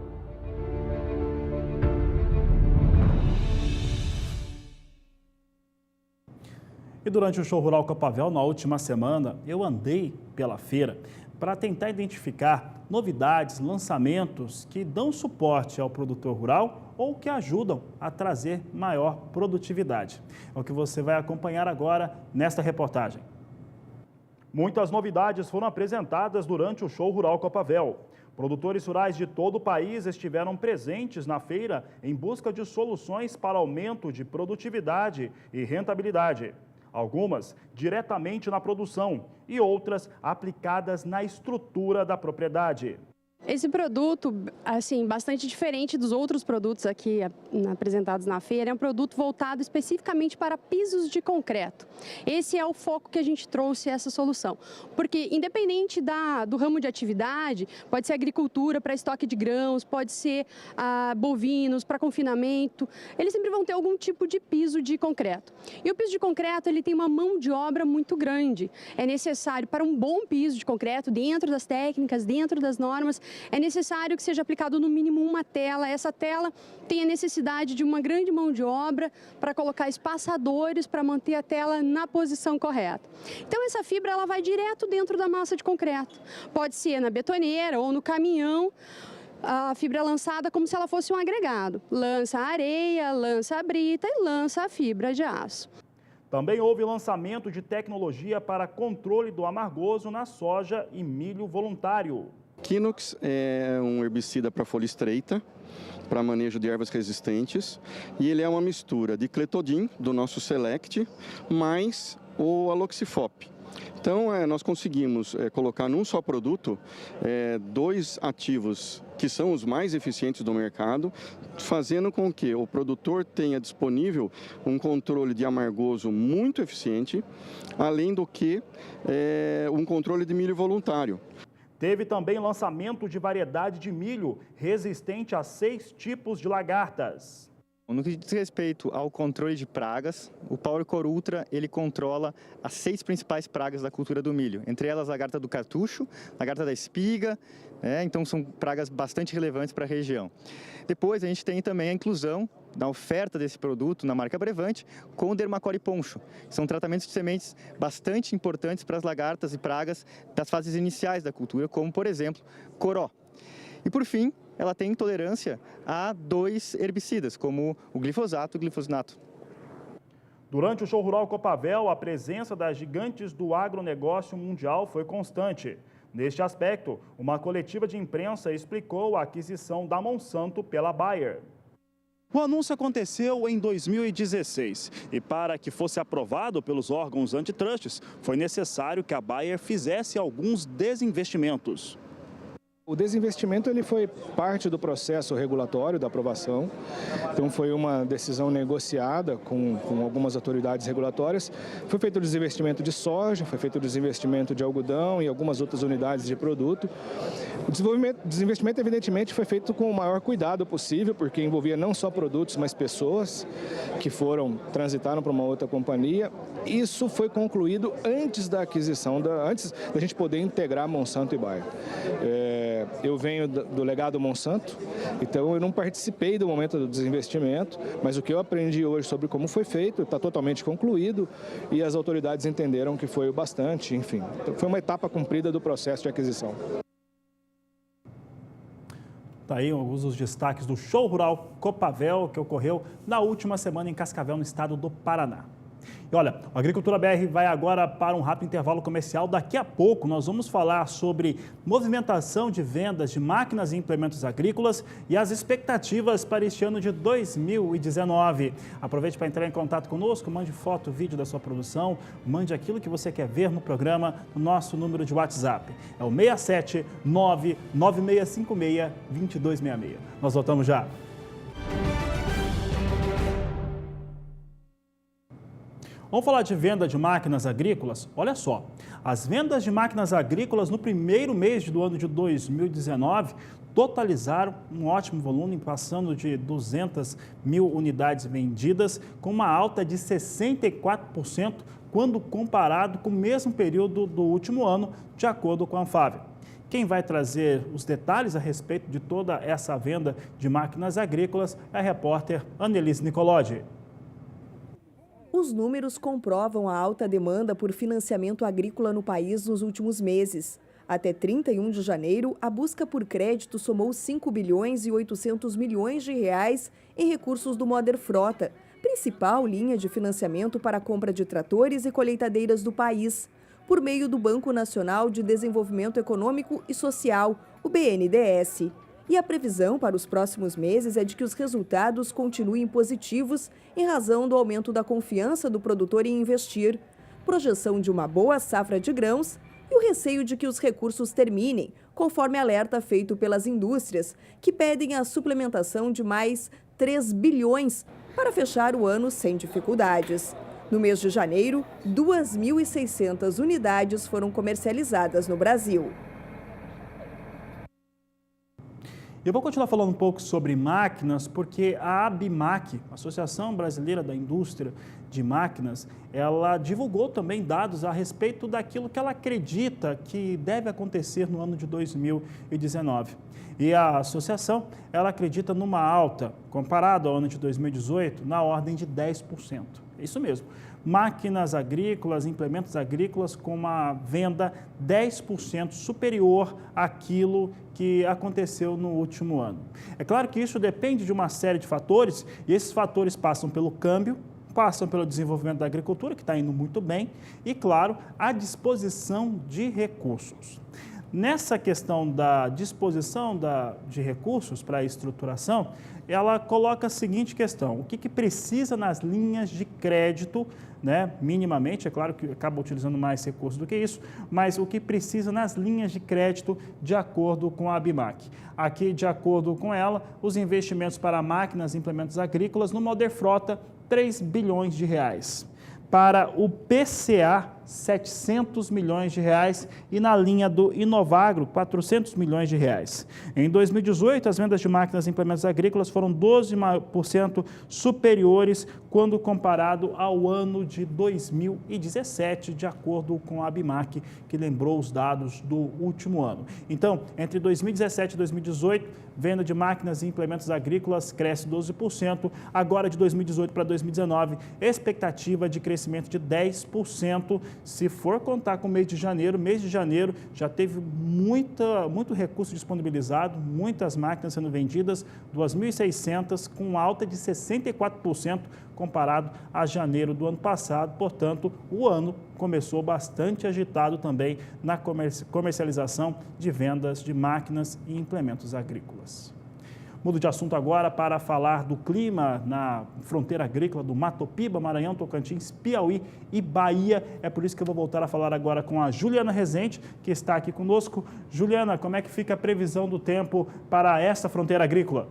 E durante o Show Rural Copavel, na última semana, eu andei pela feira para tentar identificar novidades, lançamentos que dão suporte ao produtor rural ou que ajudam a trazer maior produtividade. É o que você vai acompanhar agora nesta reportagem. Muitas novidades foram apresentadas durante o Show Rural Copavel. Produtores rurais de todo o país estiveram presentes na feira em busca de soluções para aumento de produtividade e rentabilidade. Algumas diretamente na produção e outras aplicadas na estrutura da propriedade. Esse produto, assim, bastante diferente dos outros produtos aqui apresentados na feira, é um produto voltado especificamente para pisos de concreto. Esse é o foco que a gente trouxe essa solução, porque independente do ramo de atividade, pode ser agricultura para estoque de grãos, pode ser bovinos para confinamento, eles sempre vão ter algum tipo de piso de concreto. E o piso de concreto, ele tem uma mão de obra muito grande. É necessário, para um bom piso de concreto, dentro das técnicas, dentro das normas, é necessário que seja aplicado no mínimo uma tela. Essa tela tem a necessidade de uma grande mão de obra para colocar espaçadores para manter a tela na posição correta. Então essa fibra ela vai direto dentro da massa de concreto. Pode ser na betoneira ou no caminhão. A fibra é lançada como se ela fosse um agregado. Lança a areia, lança a brita e lança a fibra de aço. Também houve lançamento de tecnologia para controle do amargoso na soja e milho voluntário. Quinox é um herbicida para folha estreita, para manejo de ervas resistentes, e ele é uma mistura de cletodin, do nosso Select, mais o aloxifop. Então, nós conseguimos colocar num só produto dois ativos que são os mais eficientes do mercado, fazendo com que o produtor tenha disponível um controle de amargoso muito eficiente, além do que um controle de milho voluntário. Teve também lançamento de variedade de milho resistente a 6 tipos de lagartas. No que diz respeito ao controle de pragas, o PowerCore Ultra ele controla as 6 principais pragas da cultura do milho, entre elas a lagarta do cartucho, a lagarta da espiga, então são pragas bastante relevantes para a região. Depois a gente tem também a inclusão da oferta desse produto na marca Brevante com o Dermacore Poncho. São tratamentos de sementes bastante importantes para as lagartas e pragas das fases iniciais da cultura, como por exemplo, coró. E por fim, ela tem intolerância a 2 herbicidas, como o glifosato e o glifosinato. Durante o Show Rural Copavel, a presença das gigantes do agronegócio mundial foi constante. Neste aspecto, uma coletiva de imprensa explicou a aquisição da Monsanto pela Bayer. O anúncio aconteceu em 2016 e para que fosse aprovado pelos órgãos antitrustes, foi necessário que a Bayer fizesse alguns desinvestimentos. O desinvestimento ele foi parte do processo regulatório da aprovação, então foi uma decisão negociada com algumas autoridades regulatórias. Foi feito o desinvestimento de soja, foi feito o desinvestimento de algodão e algumas outras unidades de produto. O desinvestimento evidentemente foi feito com o maior cuidado possível, porque envolvia não só produtos, mas pessoas que transitaram para uma outra companhia. Isso foi concluído antes da aquisição, antes da gente poder integrar Monsanto e Bayer. Eu venho do legado Monsanto, então eu não participei do momento do desinvestimento, mas o que eu aprendi hoje sobre como foi feito está totalmente concluído e as autoridades entenderam que foi o bastante, enfim. Foi uma etapa cumprida do processo de aquisição. Está aí alguns dos destaques do Show Rural Copavel, que ocorreu na última semana em Cascavel, no estado do Paraná. E olha, a Agricultura BR vai agora para um rápido intervalo comercial. Daqui a pouco nós vamos falar sobre movimentação de vendas de máquinas e implementos agrícolas e as expectativas para este ano de 2019. Aproveite para entrar em contato conosco, mande foto, vídeo da sua produção, mande aquilo que você quer ver no programa, no nosso número de WhatsApp. É o 67996562266. Nós voltamos já. Vamos falar de venda de máquinas agrícolas? Olha só, as vendas de máquinas agrícolas no primeiro mês do ano de 2019 totalizaram um ótimo volume, passando de 200 mil unidades vendidas, com uma alta de 64% quando comparado com o mesmo período do último ano, de acordo com a Anfávia. Quem vai trazer os detalhes a respeito de toda essa venda de máquinas agrícolas é a repórter Annelise Nicolodi. Os números comprovam a alta demanda por financiamento agrícola no país nos últimos meses. Até 31 de janeiro, a busca por crédito somou 5 bilhões e 800 milhões de reais em recursos do Moder Frota, principal linha de financiamento para a compra de tratores e colheitadeiras do país, por meio do Banco Nacional de Desenvolvimento Econômico e Social, o BNDES. E a previsão para os próximos meses é de que os resultados continuem positivos em razão do aumento da confiança do produtor em investir, projeção de uma boa safra de grãos e o receio de que os recursos terminem, conforme alerta feito pelas indústrias, que pedem a suplementação de mais 3 bilhões para fechar o ano sem dificuldades. No mês de janeiro, 2.600 unidades foram comercializadas no Brasil. Eu vou continuar falando um pouco sobre máquinas, porque a ABMAQ, Associação Brasileira da Indústria de Máquinas, ela divulgou também dados a respeito daquilo que ela acredita que deve acontecer no ano de 2019. E a associação, ela acredita numa alta, comparado ao ano de 2018, na ordem de 10%. É isso mesmo. Máquinas agrícolas, implementos agrícolas com uma venda 10% superior àquilo que aconteceu no último ano. É claro que isso depende de uma série de fatores, e esses fatores passam pelo câmbio, passam pelo desenvolvimento da agricultura, que está indo muito bem, e, claro, a disposição de recursos. Nessa questão da disposição de recursos para a estruturação, ela coloca a seguinte questão: o que precisa nas linhas de crédito, né, minimamente, é claro que acaba utilizando mais recursos do que isso, mas o que precisa nas linhas de crédito de acordo com a ABMAQ. Aqui, de acordo com ela, os investimentos para máquinas e implementos agrícolas no Moder Frota, 3 bilhões de reais. Para o PCA, 700 milhões de reais e na linha do Inovagro, 400 milhões de reais. Em 2018, as vendas de máquinas e implementos agrícolas foram 12% superiores quando comparado ao ano de 2017, de acordo com a ABMAQ, que lembrou os dados do último ano. Então, entre 2017 e 2018, venda de máquinas e implementos agrícolas cresce 12%. Agora, de 2018 para 2019, expectativa de crescimento de 10%. Se for contar com o mês de janeiro já teve muito recurso disponibilizado, muitas máquinas sendo vendidas, 2.600, com alta de 64% comparado a janeiro do ano passado. Portanto, o ano começou bastante agitado também na comercialização de vendas de máquinas e implementos agrícolas. Mudo de assunto agora para falar do clima na fronteira agrícola do Mato Piba, Maranhão, Tocantins, Piauí e Bahia. É por isso que eu vou voltar a falar agora com a Juliana Rezende, que está aqui conosco. Juliana, como é que fica a previsão do tempo para essa fronteira agrícola?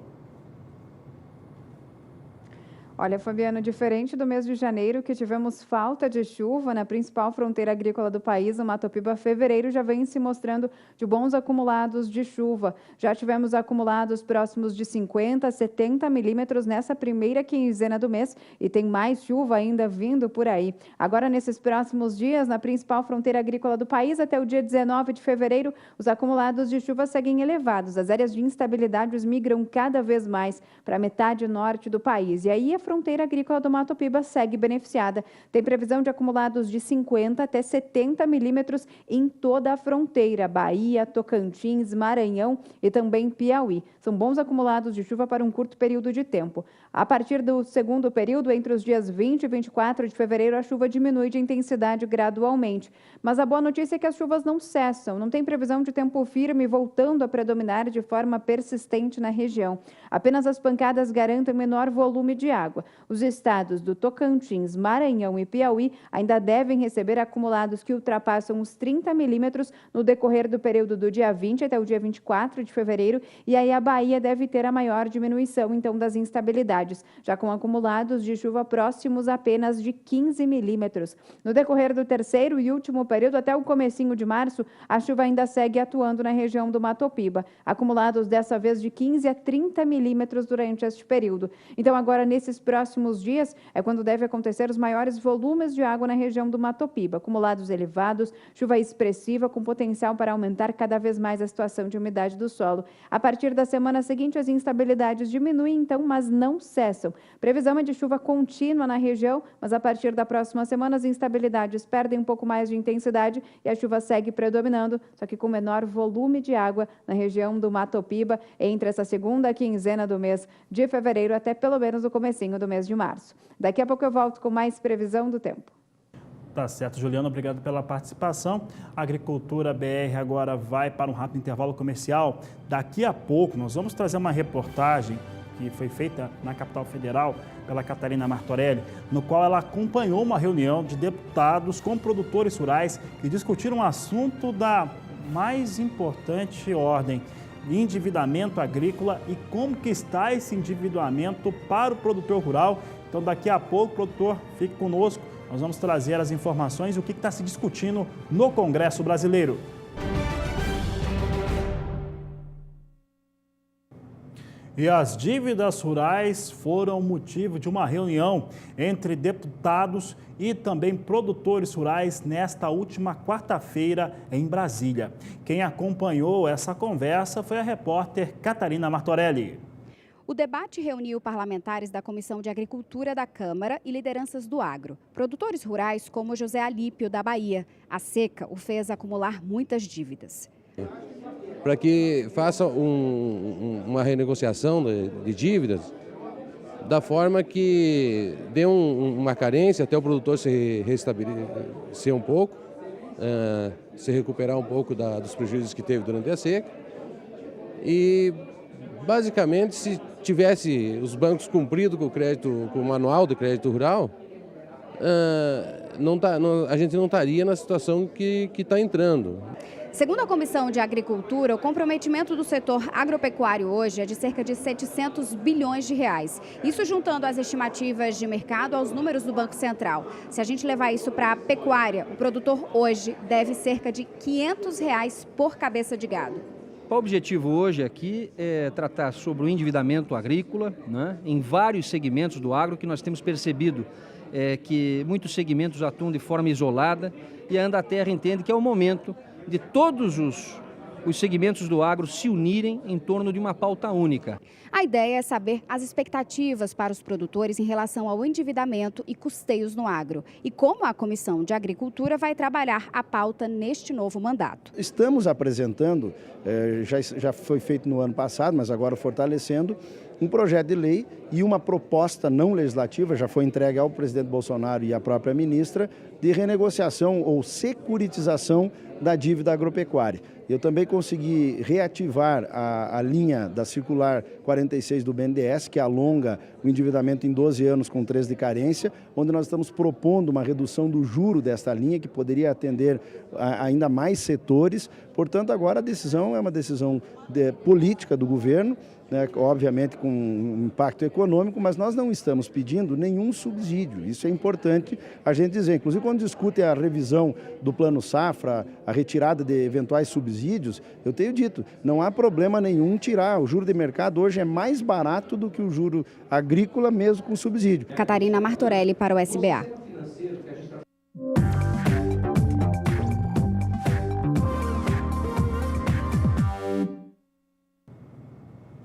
Olha, Fabiano, diferente do mês de janeiro, que tivemos falta de chuva na principal fronteira agrícola do país, o Mato Piba, fevereiro já vem se mostrando de bons acumulados de chuva. Já tivemos acumulados próximos de 50 a 70 milímetros nessa primeira quinzena do mês e tem mais chuva ainda vindo por aí. Agora, nesses próximos dias, na principal fronteira agrícola do país, até o dia 19 de fevereiro, os acumulados de chuva seguem elevados. As áreas de instabilidade migram cada vez mais para a metade norte do país. E aí, a fronteira agrícola do Mato Piba segue beneficiada. Tem previsão de acumulados de 50 até 70 milímetros em toda a fronteira, Bahia, Tocantins, Maranhão e também Piauí. São bons acumulados de chuva para um curto período de tempo. A partir do segundo período, entre os dias 20 e 24 de fevereiro, a chuva diminui de intensidade gradualmente. Mas a boa notícia é que as chuvas não cessam. Não tem previsão de tempo firme voltando a predominar de forma persistente na região. Apenas as pancadas garantem menor volume de água. Os estados do Tocantins, Maranhão e Piauí ainda devem receber acumulados que ultrapassam os 30 milímetros no decorrer do período do dia 20 até o dia 24 de fevereiro, e aí a Bahia deve ter a maior diminuição, então, das instabilidades, já com acumulados de chuva próximos apenas de 15 milímetros. No decorrer do terceiro e último período, até o comecinho de março, a chuva ainda segue atuando na região do Mato Piba, acumulados dessa vez de 15 a 30 milímetros durante este período. Então, agora, nesses próximos dias, é quando deve acontecer os maiores volumes de água na região do Mato Piba, acumulados elevados, chuva expressiva com potencial para aumentar cada vez mais a situação de umidade do solo. A partir da semana seguinte, as instabilidades diminuem, então, mas não cessam. Previsão é de chuva contínua na região, mas a partir da próxima semana as instabilidades perdem um pouco mais de intensidade e a chuva segue predominando, só que com menor volume de água na região do Mato Piba entre essa segunda quinzena do mês de fevereiro até pelo menos o comecinho do mês de março. Daqui a pouco eu volto com mais previsão do tempo. Tá certo, Juliana, obrigado pela participação. A Agricultura BR agora vai para um rápido intervalo comercial. Daqui a pouco nós vamos trazer uma reportagem que foi feita na capital federal pela Catarina Martorelli, no qual ela acompanhou uma reunião de deputados com produtores rurais que discutiram o assunto da mais importante ordem, endividamento agrícola e como que está esse endividamento para o produtor rural. Então, daqui a pouco, produtor, fique conosco, nós vamos trazer as informações e o que está se discutindo no Congresso Brasileiro. E as dívidas rurais foram motivo de uma reunião entre deputados e também produtores rurais nesta última quarta-feira em Brasília. Quem acompanhou essa conversa foi a repórter Catarina Martorelli. O debate reuniu parlamentares da Comissão de Agricultura da Câmara e lideranças do agro. Produtores rurais como José Alípio, da Bahia. A seca o fez acumular muitas dívidas. Para que faça uma renegociação de dívidas da forma que dê uma carência até o produtor se restabelecer um pouco, se recuperar um pouco dos prejuízos que teve durante a seca. E, basicamente, se tivesse os bancos cumprido com o manual de crédito rural, a gente não estaria na situação que está entrando. Segundo a Comissão de Agricultura, o comprometimento do setor agropecuário hoje é de cerca de 700 bilhões de reais. Isso juntando as estimativas de mercado aos números do Banco Central. Se a gente levar isso para a pecuária, o produtor hoje deve cerca de R$ 500 por cabeça de gado. O objetivo hoje aqui é tratar sobre o endividamento agrícola, né, em vários segmentos do agro que nós temos percebido que muitos segmentos atuam de forma isolada e a Andaterra entende que é o momento de todos os segmentos do agro se unirem em torno de uma pauta única. A ideia é saber as expectativas para os produtores em relação ao endividamento e custeios no agro e como a Comissão de Agricultura vai trabalhar a pauta neste novo mandato. Estamos apresentando, já foi feito no ano passado, mas agora fortalecendo, um projeto de lei e uma proposta não legislativa, já foi entregue ao presidente Bolsonaro e à própria ministra, de renegociação ou securitização da dívida agropecuária. Eu também consegui reativar a linha da circular 46 do BNDES, que alonga o endividamento em 12 anos com 3 de carência, onde nós estamos propondo uma redução do juro desta linha, que poderia atender ainda mais setores, Portanto, agora a decisão é uma decisão política do governo, né, obviamente com um impacto econômico, mas nós não estamos pedindo nenhum subsídio. Isso é importante a gente dizer. Inclusive, quando discute a revisão do Plano Safra, a retirada de eventuais subsídios, eu tenho dito, não há problema nenhum tirar. O juro de mercado hoje é mais barato do que o juro agrícola, mesmo com subsídio. Catarina Martorelli para o SBA.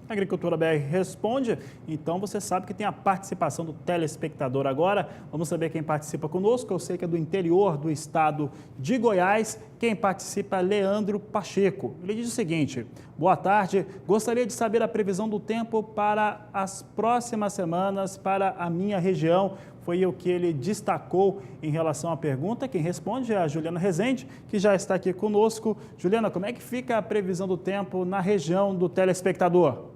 A Agricultura BR responde, então você sabe que tem a participação do telespectador agora. Vamos saber quem participa conosco. Eu sei que é do interior do estado de Goiás. Quem participa é Leandro Pacheco. Ele diz o seguinte: boa tarde, gostaria de saber a previsão do tempo para as próximas semanas para a minha região. Foi o que ele destacou em relação à pergunta. Quem responde é a Juliana Rezende, que já está aqui conosco. Juliana, como é que fica a previsão do tempo na região do telespectador?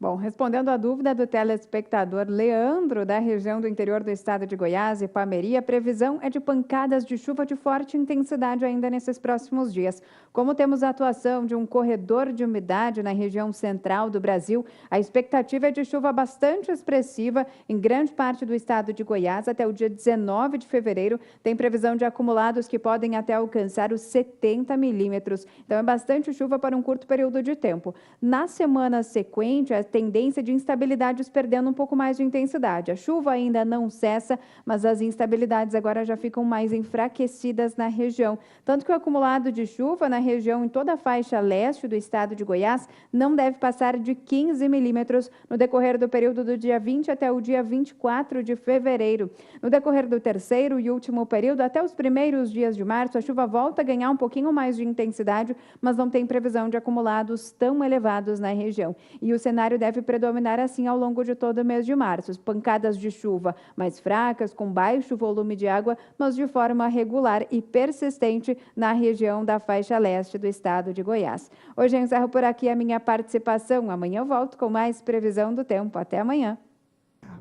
Bom, respondendo à dúvida do telespectador Leandro, da região do interior do estado de Goiás, Ipameri, a previsão é de pancadas de chuva de forte intensidade ainda nesses próximos dias. Como temos a atuação de um corredor de umidade na região central do Brasil, a expectativa é de chuva bastante expressiva em grande parte do estado de Goiás. Até o dia 19 de fevereiro, tem previsão de acumulados que podem até alcançar os 70 milímetros. Então, é bastante chuva para um curto período de tempo. Na semana sequente, a tendência de instabilidades perdendo um pouco mais de intensidade. A chuva ainda não cessa, mas as instabilidades agora já ficam mais enfraquecidas na região. Tanto que o acumulado de chuva na região em toda a faixa leste do estado de Goiás não deve passar de 15 milímetros no decorrer do período do dia 20 até o dia 24 de fevereiro. No decorrer do terceiro e último período, até os primeiros dias de março, a chuva volta a ganhar um pouquinho mais de intensidade, mas não tem previsão de acumulados tão elevados na região. E o cenário deve predominar assim ao longo de todo o mês de março. Pancadas de chuva mais fracas, com baixo volume de água, mas de forma regular e persistente na região da faixa leste do estado de Goiás. Hoje eu encerro por aqui a minha participação. Amanhã eu volto com mais previsão do tempo. Até amanhã.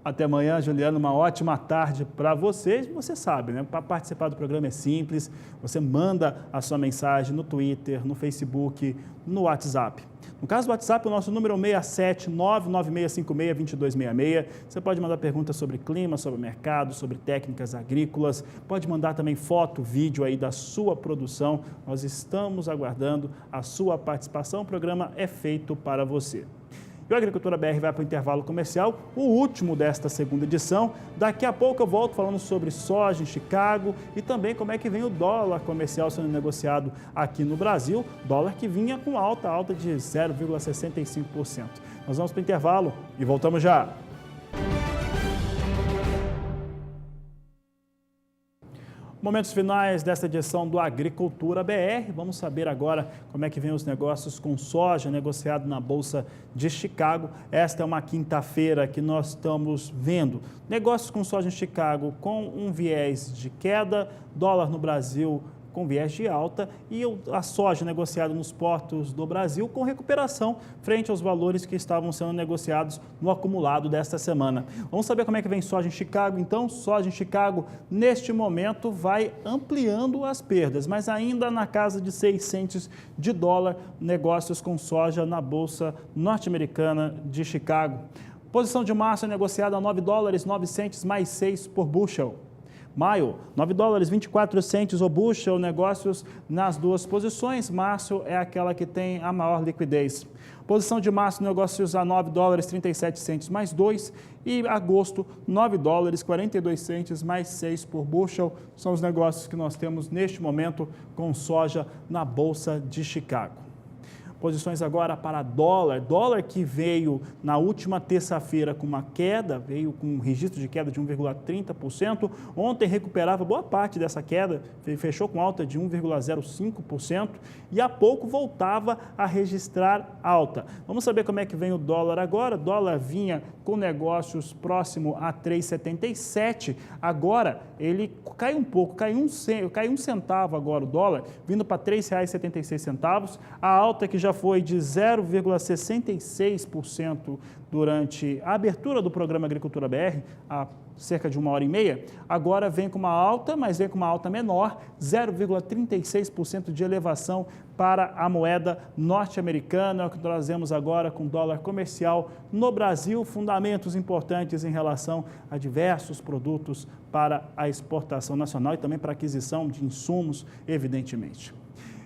Até amanhã, Juliana, uma ótima tarde para vocês. Você sabe, né? Para participar do programa é simples. Você manda a sua mensagem no Twitter, no Facebook, no WhatsApp. No caso do WhatsApp, o nosso número é o 67996562266. Você pode mandar perguntas sobre clima, sobre mercado, sobre técnicas agrícolas. Pode mandar também foto, vídeo aí da sua produção. Nós estamos aguardando a sua participação. O programa é feito para você. E o Agricultura BR vai para o intervalo comercial, o último desta segunda edição. Daqui a pouco eu volto falando sobre soja em Chicago e também como é que vem o dólar comercial sendo negociado aqui no Brasil. Dólar que vinha com alta de 0,65%. Nós vamos para o intervalo e voltamos já. Momentos finais desta edição do Agricultura BR. Vamos saber agora como é que vem os negócios com soja negociado na Bolsa de Chicago. Esta é uma quinta-feira que nós estamos vendo negócios com soja em Chicago com um viés de queda, dólar no Brasil com viés de alta e a soja negociada nos portos do Brasil com recuperação frente aos valores que estavam sendo negociados no acumulado desta semana. Vamos saber como é que vem soja em Chicago. Então, soja em Chicago, neste momento, vai ampliando as perdas, mas ainda na casa de 6 centes de dólar, negócios com soja na Bolsa norte-americana de Chicago. Posição de março é negociada a $9,09 mais 6 por bushel. Maio, $9,24 o bushel, negócios nas duas posições. Março é aquela que tem a maior liquidez. Posição de março, negócios a $9,37 mais 2. E agosto, $9,42 mais 6 por bushel. São os negócios que nós temos neste momento com soja na Bolsa de Chicago. Posições agora para dólar. Dólar que veio na última terça-feira com uma queda, veio com um registro de queda de 1,30%. Ontem recuperava boa parte dessa queda, fechou com alta de 1,05% e há pouco voltava a registrar alta. Vamos saber como é que vem o dólar agora. O dólar vinha com negócios próximo a 3,77. Agora ele cai um pouco, cai um centavo agora o dólar, vindo para R$ 3,76. A alta que já já foi de 0,66% durante a abertura do programa Agricultura BR, há cerca de 1h30, agora vem com uma alta, mas vem com uma alta menor, 0,36% de elevação para a moeda norte-americana, é o que trazemos agora com dólar comercial no Brasil, fundamentos importantes em relação a diversos produtos para a exportação nacional e também para a aquisição de insumos, evidentemente.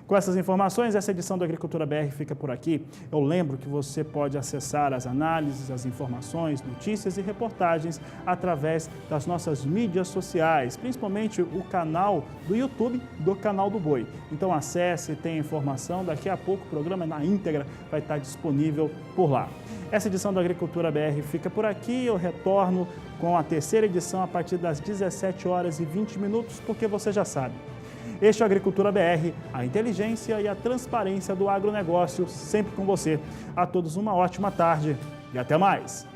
Com essas informações, essa edição do Agricultura BR fica por aqui. Eu lembro que você pode acessar as análises, as informações, notícias e reportagens através das nossas mídias sociais, principalmente o canal do YouTube do Canal do Boi. Então acesse, tenha informação, daqui a pouco o programa na íntegra vai estar disponível por lá. Essa edição do Agricultura BR fica por aqui, eu retorno com a terceira edição a partir das 17h20, porque você já sabe. Este é o Agricultura BR, a inteligência e a transparência do agronegócio, sempre com você. A todos uma ótima tarde e até mais!